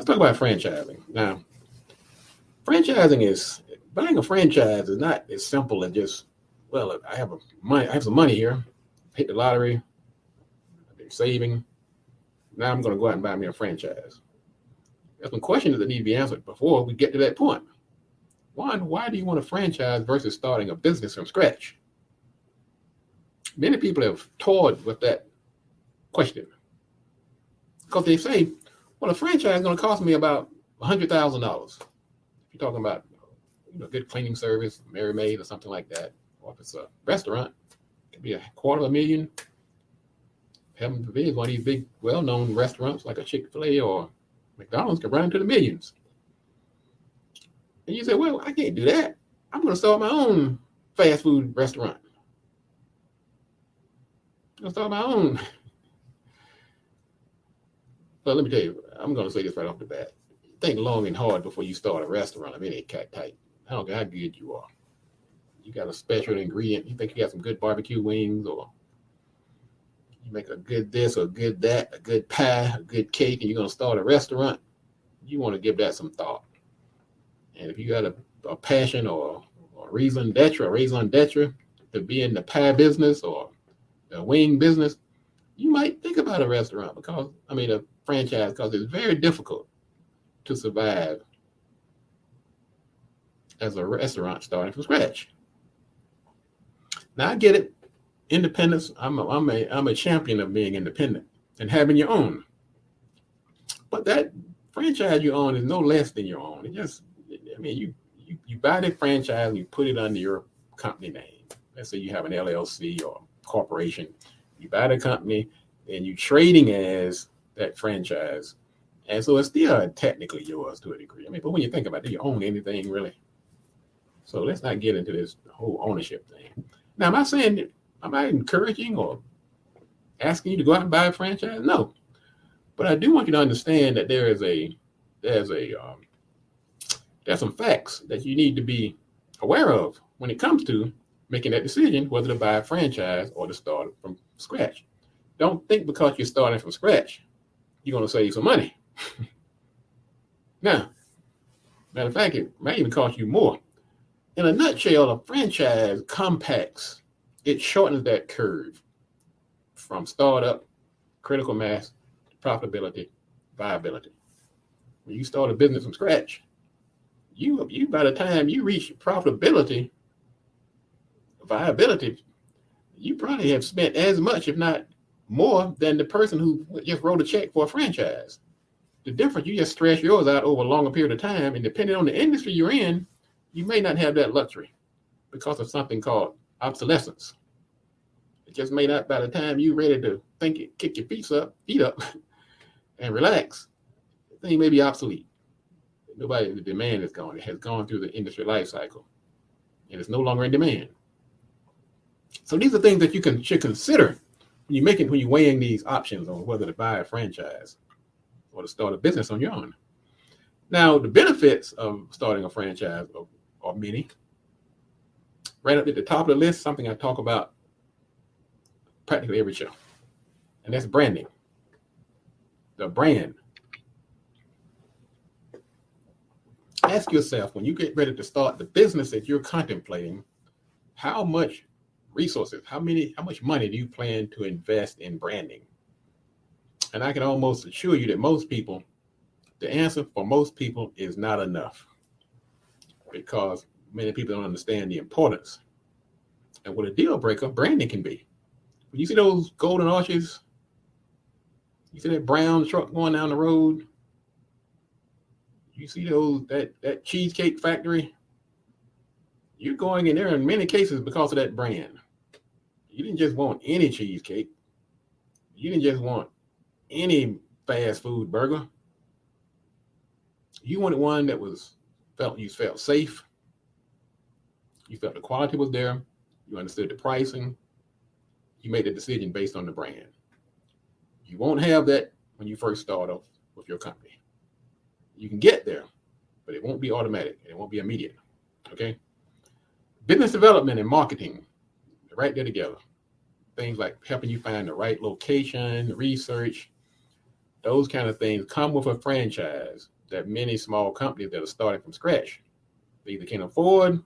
talk about franchising. Now, buying a franchise is not as simple as just, well, I have some money here, hit the lottery, I've been saving. Now I'm going to go out and buy me a franchise. There's some questions that need to be answered before we get to that point. One, why do you want a franchise versus starting a business from scratch? Many people have toyed with that question because they say, well, a franchise is going to cost me about $100,000. If you're talking about good cleaning service, Mary Maid or something like that, or if it's a restaurant, it could be $250,000. Heaven forbid, one of these big, well-known restaurants like a Chick-fil-A or McDonald's can run into the millions. And you say, well, I can't do that. I'm going to start my own fast food restaurant. I'm going to start my own. Well, let me tell you, I'm going to say this right off the bat. Think long and hard before you start a restaurant of any type. I don't care how good you are. You got a special ingredient. You think you got some good barbecue wings, or you make a good this or good that, a good pie, a good cake, and you're going to start a restaurant. You want to give that some thought. And if you got a passion or a raison d'etre to be in the pie business or the wing business, you might think about a restaurant a franchise, because it's very difficult to survive as a restaurant starting from scratch. Now I get it. Independence. I'm a champion of being independent and having your own. But that franchise you own is no less than your own. You buy the franchise and you put it under your company name. Let's say you have an LLC or corporation. You buy the company and you're trading as that franchise. And so it's still technically yours to a degree. But when you think about it, do you own anything really? So let's not get into this whole ownership thing. Now, am I encouraging or asking you to go out and buy a franchise? No. But I do want you to understand that there's some facts that you need to be aware of when it comes to making that decision whether to buy a franchise or to start from scratch. Don't think because you're starting from scratch, you're going to save some money. Now, matter of fact, it might even cost you more. In a nutshell, a franchise compacts. It shortens that curve from startup, critical mass, profitability, viability. When you start a business from scratch, you by the time you reach profitability, viability, you probably have spent as much, if not more, than the person who just wrote a check for a franchise. The difference, you just stretch yours out over a longer period of time, and depending on the industry you're in, you may not have that luxury because of something called obsolescence. It just may not, by the time you're ready to kick your feet up and relax, the thing may be obsolete. The demand is gone. It has gone through the industry life cycle, and it's no longer in demand. So these are things that you should consider when you're weighing these options on whether to buy a franchise or to start a business on your own. Now, the benefits of starting a franchise are many. Right up at the top of the list, something I talk about practically every show, and that's branding. The brand. Ask yourself, when you get ready to start the business that you're contemplating, how much resources, how much money do you plan to invest in branding? And I can almost assure you that the answer for most people is not enough, because many people don't understand the importance and what a deal breaker branding can be. When you see those golden arches, you see that brown truck going down the road, you see that cheesecake factory, you're going in there in many cases because of that brand. You didn't just want any cheesecake. You didn't just want any fast food burger. You wanted one that you felt safe. You felt the quality was there. You understood the pricing. You made the decision based on the brand. You won't have that when you first start off with your company. You can get there, but it won't be automatic. It won't be immediate. Okay? Business development and marketing, right there together. Things like helping you find the right location, research, Those kind of things come with a franchise that many small companies that are starting from scratch, they either can't afford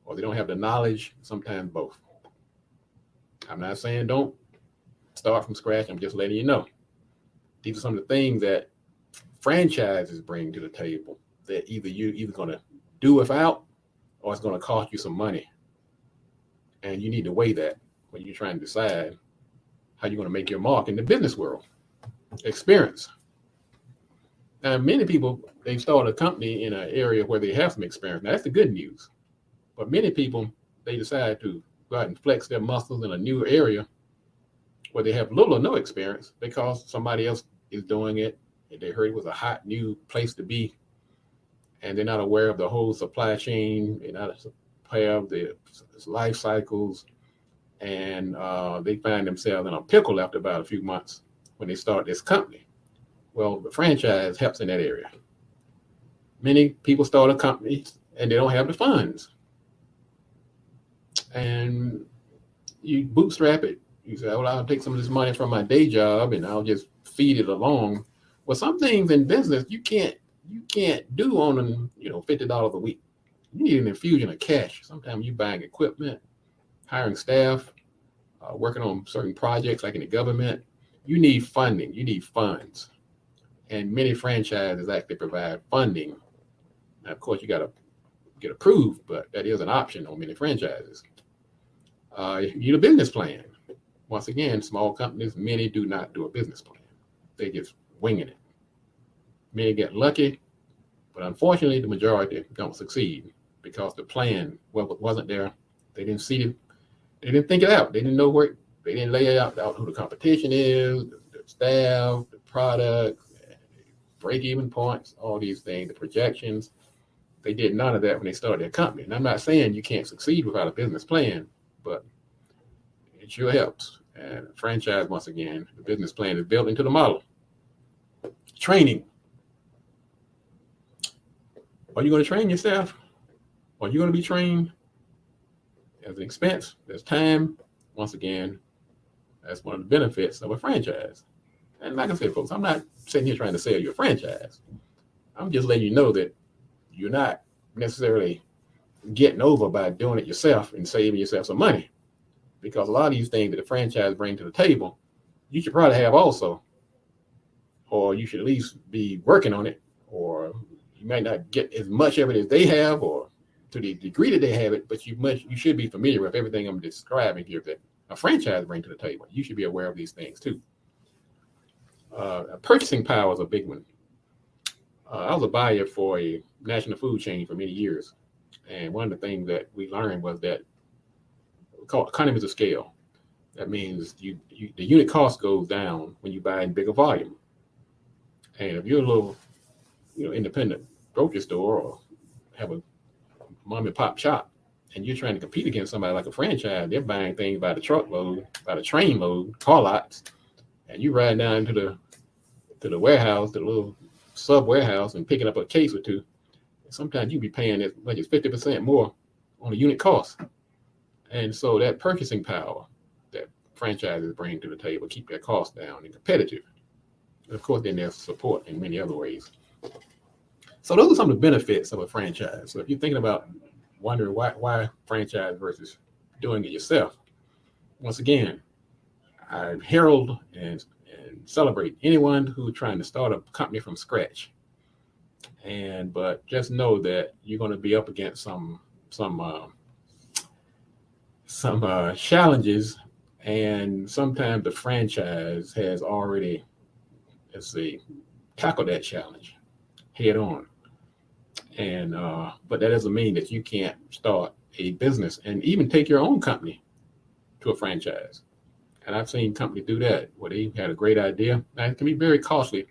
or they don't have the knowledge, sometimes both. I'm not saying don't start from scratch. I'm just letting you know. These are some of the things that franchises bring to the table that you're going to do without, or it's going to cost you some money. And you need to weigh that when you're trying to decide how you're going to make your mark in the business world. Experience. Now, many people, they start a company in an area where they have some experience. Now, that's the good news. But many people, they decide to go out and flex their muscles in a new area where they have little or no experience because somebody else is doing it and they heard it was a hot new place to be, and they're not aware of the whole supply chain, they're not aware of the life cycles, and they find themselves in a pickle after about a few months when they start this company. Well, the franchise helps in that area. Many people start a company and they don't have the funds, and you bootstrap it. You say, well, I'll take some of this money from my day job and I'll just feed it along. Well, some things in business you can't do on $50 a week. You need an infusion of cash. Sometimes you're buying equipment, hiring staff, working on certain projects like in the government. You need funding. You need funds. And many franchises actually provide funding. Now, of course, you got to get approved, but that is an option on many franchises. You need a business plan. Once again, small companies, many do not do a business plan. They just winging it. Many get lucky, but unfortunately, the majority don't succeed because the plan wasn't there. They didn't see it. They didn't think it out. They didn't know where. They didn't lay out who the competition is, the staff, the product, break-even points, all these things, the projections. They did none of that when they started their company. And I'm not saying you can't succeed without a business plan, but it sure helps. And franchise, once again, the business plan is built into the model. Training. Are you going to train yourself? Are you going to be trained? As an expense, there's time. Once again, that's one of the benefits of a franchise. And like I said, folks, I'm not sitting here trying to sell you a franchise. I'm just letting you know that you're not necessarily getting over by doing it yourself and saving yourself some money. Because a lot of these things that the franchise bring to the table, you should probably have also, or you should at least be working on it, or you might not get as much of it as they have, or to the degree that they have it, but you should be familiar with everything I'm describing here that a franchise brings to the table. You should be aware of these things too. Purchasing power is a big one. I was a buyer for a national food chain for many years, and one of the things that we learned was that we call economies of scale. That means the unit cost goes down when you buy in bigger volume. And if you're a little, independent grocery store or have a mom and pop shop, and you're trying to compete against somebody like a franchise, they're buying things by the truckload, by the train load, car lots, and you ride down to the warehouse, the little sub warehouse, and picking up a case or two. Sometimes you be paying as much as 50% more on the unit cost. And so that purchasing power that franchises bring to the table keep their costs down and competitive. And of course, then there's support in many other ways. So those are some of the benefits of a franchise. So if you're thinking about wondering why franchise versus doing it yourself, once again, I herald and celebrate anyone who's trying to start a company from scratch. But just know that you're going to be up against some challenges, and sometimes the franchise has already, tackled that challenge head on. But that doesn't mean that you can't start a business and even take your own company to a franchise. And I've seen companies do that where they had a great idea. Now, it can be very costly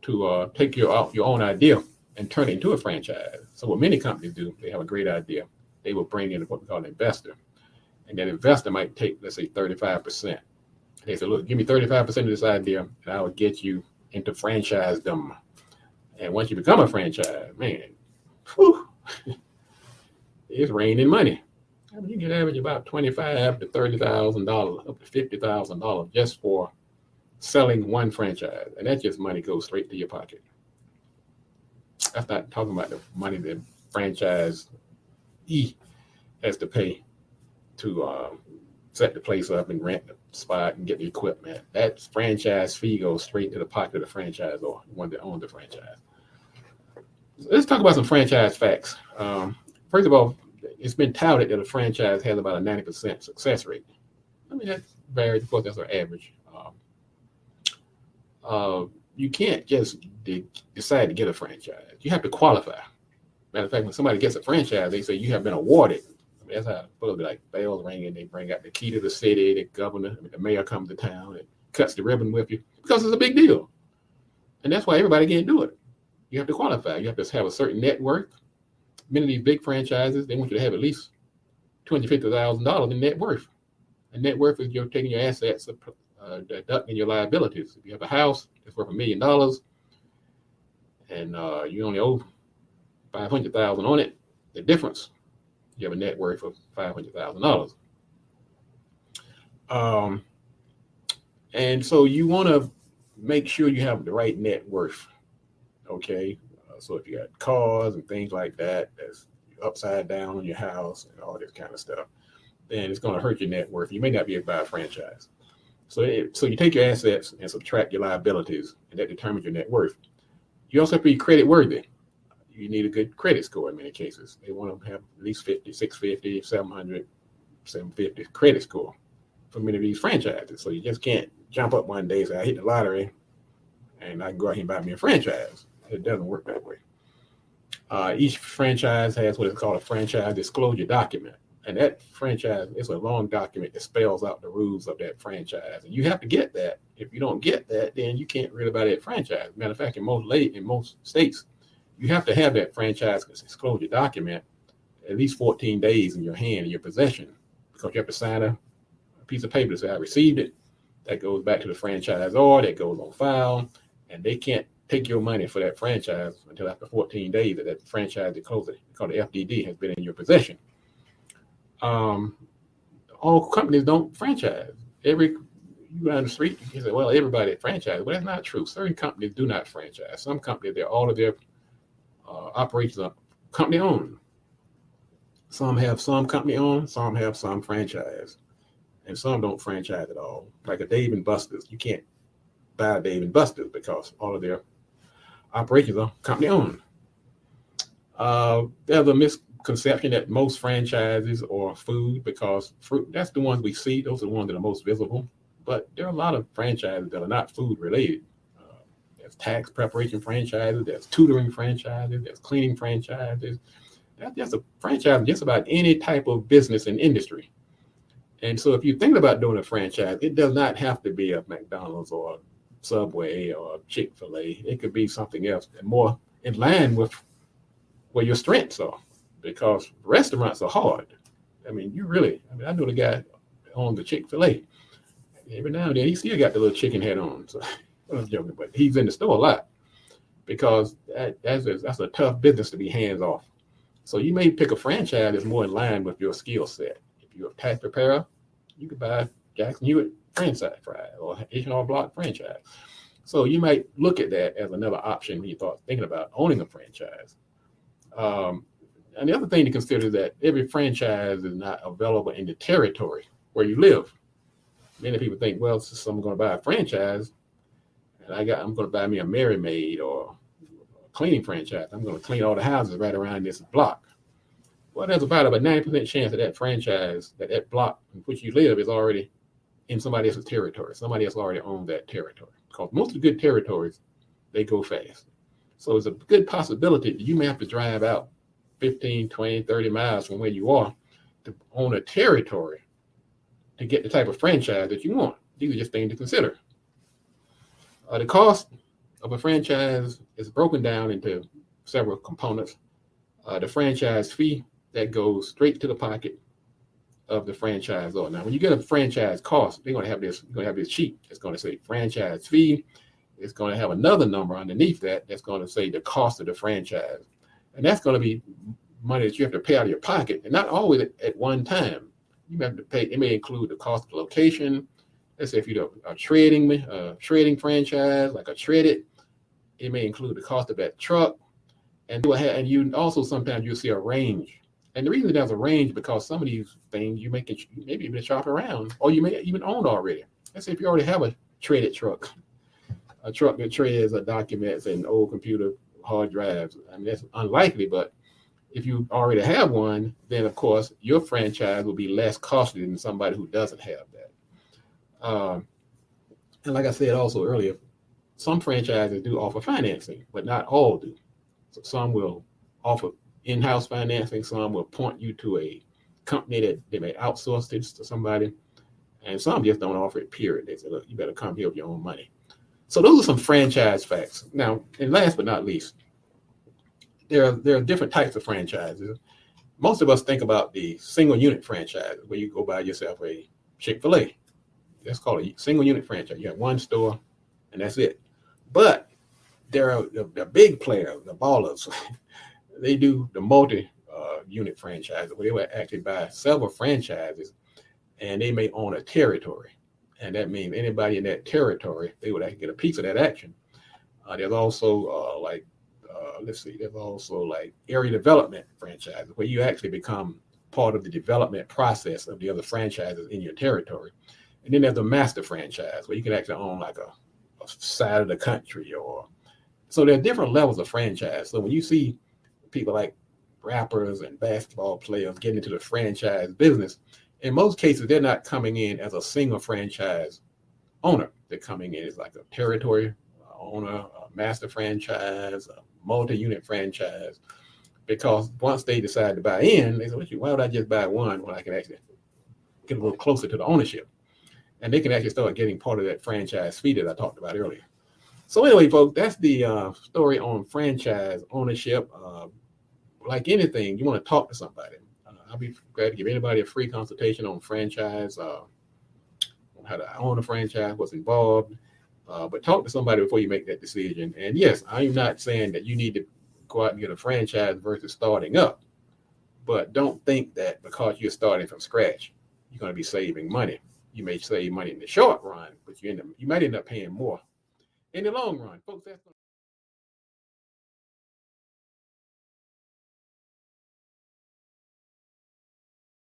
to take your own idea and turn it into a franchise. So what many companies do, they have a great idea. They will bring in what we call an investor. And that investor might take, let's say, 35%. They say, look, give me 35% of this idea, and I will get you into franchisedom. And once you become a franchise, man, it's raining money. I mean, you can average about $25,000 to $30,000, up to $50,000 just for selling one franchise, and that just money goes straight to your pocket. That's not talking about the money that franchise has to pay to set the place up and rent the spot and get the equipment. That franchise fee goes straight to the pocket of the franchisor, the one that owns the franchise. So let's talk about some franchise facts. First of all, it's been touted that a franchise has about a 90% success rate. I mean, that varies. Of course, that's our average. You can't just decide to get a franchise. You have to qualify. Matter of fact, when somebody gets a franchise, they say you have been awarded. I mean, that's how it's supposed to be, like bells ringing. They bring out the key to the city. The governor, the mayor comes to town and cuts the ribbon with you because it's a big deal. And that's why everybody can't do it. You have to qualify. You have to have a certain net worth. Many of these big franchises, they want you to have at least $250,000 in net worth. And net worth is you're taking your assets, deducting your liabilities. If you have a house that's worth $1 million and you only owe $500,000 on it, the difference, you have a net worth of $500,000. And so you want to make sure you have the right net worth. Okay, so if you got cars and things like that, that's upside down on your house and all this kind of stuff, then it's going to hurt your net worth. You may not be able to buy a franchise. So you take your assets and subtract your liabilities, and that determines your net worth. You also have to be credit worthy. You need a good credit score in many cases. They want to have at least 50, 650, 700, 750 credit score for many of these franchises. So you just can't jump up one day and say, I hit the lottery and I can go out here and buy me a franchise. It doesn't work that way. Each franchise has what is called a franchise disclosure document. And that franchise is a long document that spells out the rules of that franchise. And you have to get that. If you don't get that, then you can't really buy that franchise. Matter of fact, in most states, you have to have that franchise disclosure document at least 14 days in your hand, in your possession, because you have to sign a piece of paper to say, I received it. That goes back to the franchisor, that goes on file, and they can't take your money for that franchise until after 14 days that franchise called the FDD has been in your possession. All companies don't franchise. You go down the street, you say, well, everybody franchise. Well, that's not true. Certain companies do not franchise. Some companies, all of their operations are company owned. Some have some company owned, some have some franchise, and some don't franchise at all. Like a Dave & Buster's, you can't buy Dave & Buster's because all of their operations are company owned. There's a misconception that most franchises are food because fruit, that's the ones we see. Those are the ones that are most visible. But there are a lot of franchises that are not food related. There's tax preparation franchises, there's tutoring franchises, there's cleaning franchises. That's just a franchise, just about any type of business and industry. And so if you think about doing a franchise, it does not have to be a McDonald's or a Subway or a Chick-fil-A. It could be something else and more in line with where your strengths are, because restaurants are hard. I mean, I know the guy on the Chick-fil-A. Every now and then he still got the little chicken head on. So I'm joking, but he's in the store a lot because that's a tough business to be hands off. So you may pick a franchise that's more in line with your skill set. If you're a tax preparer, you could buy Jackson Hewitt franchise or H&R Block franchise. So you might look at that as another option when you start thinking about owning a franchise. And the other thing to consider is that every franchise is not available in the territory where you live. Many people think, well, since I'm going to buy a franchise, and I'm going to buy me a Mary Maid or a cleaning franchise. I'm going to clean all the houses right around this block. Well, there's about a 90% chance that franchise, that block in which you live is already in somebody else's territory. Somebody else already owns that territory. Because most of the good territories, they go fast. So it's a good possibility that you may have to drive out 15, 20, 30 miles from where you are to own a territory to get the type of franchise that you want. These are just things to consider. The cost of a franchise is broken down into several components. The franchise fee, that goes straight to the pocket of the franchisor. Now, when you get a franchise cost, they're going to have this sheet that's going to say franchise fee. It's going to have another number underneath that that's going to say the cost of the franchise. And that's going to be money that you have to pay out of your pocket, and not always at one time. You have to pay. It may include the cost of location. Let's say if you do a trading franchise, like a Shredded, it may include the cost of that truck, and you also sometimes you'll see a range. And the reason there's a range because some of these things you maybe even shop around, or you may even own already. Let's say if you already have a traded truck, a truck that trades documents and old computer hard drives. I mean, that's unlikely, but if you already have one, then of course your franchise will be less costly than somebody who doesn't have that. And like I said also earlier, some franchises do offer financing, but not all do. So some will offer in-house financing, some will point you to a company that they may outsource this to somebody, and some just don't offer it, period. They say, look, you better come here with your own money. So those are some franchise facts. Now, and last but not least, there are different types of franchises. Most of us think about the single unit franchise, where you go buy yourself a Chick-fil-A. That's called a single unit franchise. You have one store, and that's it. But there are the big players, the ballers. They do the multi-unit franchise, where they will actually buy several franchises, and they may own a territory. And that means anybody in that territory, they would actually get a piece of that action. There's also there's also like area development franchises, where you actually become part of the development process of the other franchises in your territory. And then there's a master franchise, where you can actually own like a side of the country, so there are different levels of franchise. So when you see people like rappers and basketball players getting into the franchise business, in most cases, they're not coming in as a single franchise owner. They're coming in as like a territory owner, a master franchise, a multi-unit franchise, because once they decide to buy in, they say, why would I just buy one when I can actually get a little closer to the ownership? And they can actually start getting part of that franchise fee that I talked about earlier. So anyway, folks, that's the story on franchise ownership. Like anything, you want to talk to somebody. I'll be glad to give anybody a free consultation on franchise, on how to own a franchise, what's involved. But talk to somebody before you make that decision. And yes, I'm not saying that you need to go out and get a franchise versus starting up. But don't think that because you're starting from scratch, you're going to be saving money. You may save money in the short run, but you might end up paying more in the long run. Folks, that's